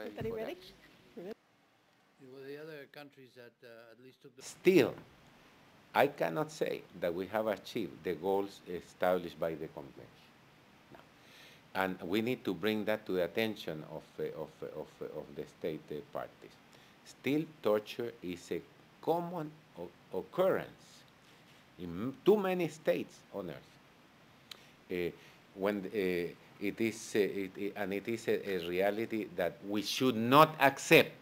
ready Are you for ready? action. Were the other countries that at least took the... Still, I cannot say that we have achieved the goals established by the convention. No. And we need to bring that to the attention of the state parties. Still, torture is a common occurrence in too many states on earth. It is a reality that we should not accept.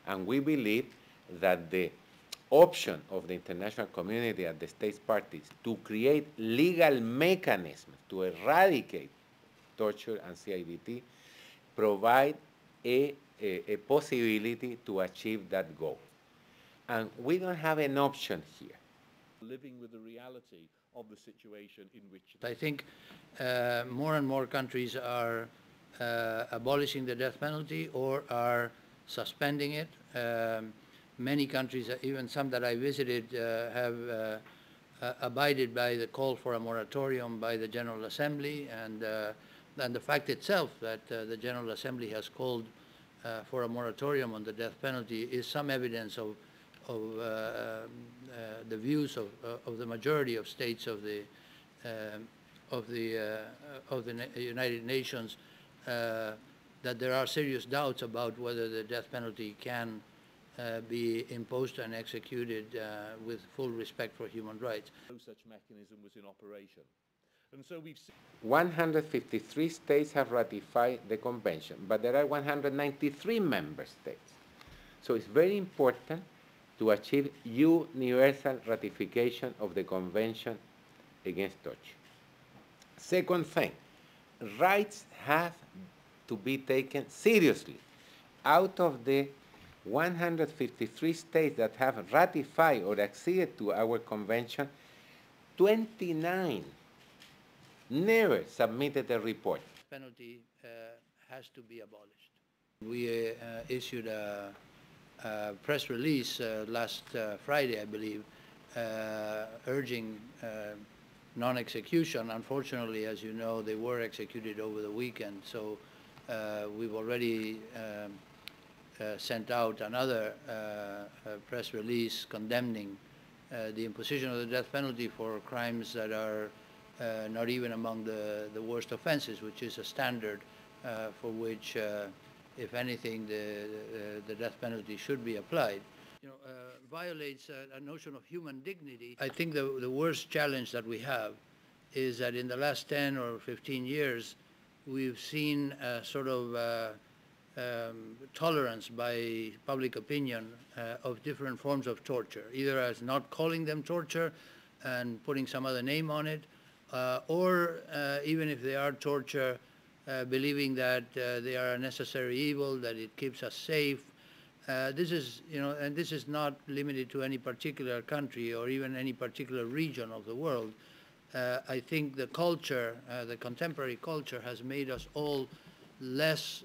And we believe that the option of the international community and the states parties to create legal mechanisms to eradicate torture and CIDT provide a possibility to achieve that goal. And we don't have an option here. Living with the reality of the situation in which... I think more and more countries are abolishing the death penalty or are suspending it. Many countries, even some that I visited, have abided by the call for a moratorium by the General Assembly, and the fact itself that the General Assembly has called for a moratorium on the death penalty is some evidence of the views of the majority of states of the United Nations, that there are serious doubts about whether the death penalty can be imposed and executed with full respect for human rights. No such mechanism was in operation. And so we've seen 153 states have ratified the convention, but there are 193 member states. So it's very important to achieve universal ratification of the Convention Against Torture. Second thing, rights have to be taken seriously. Out of the 153 states that have ratified or acceded to our convention, 29 never submitted a report. Penalty has to be abolished. We issued a press release last Friday, I believe, urging non-execution. Unfortunately, as you know, they were executed over the weekend, so we've already sent out another press release condemning the imposition of the death penalty for crimes that are not even among the worst offenses, which is a standard for which, if anything, the death penalty should be applied. Violates a notion of human dignity. I think the worst challenge that we have is that in the last 10 or 15 years, we've seen a sort of tolerance by public opinion of different forms of torture, either as not calling them torture and putting some other name on it, or even if they are torture, believing that they are a necessary evil, that it keeps us safe. This is, and this is not limited to any particular country or even any particular region of the world. I think the culture, the contemporary culture, has made us all less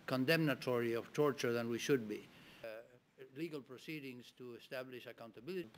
condemnatory of torture than we should be. Legal proceedings to establish accountability.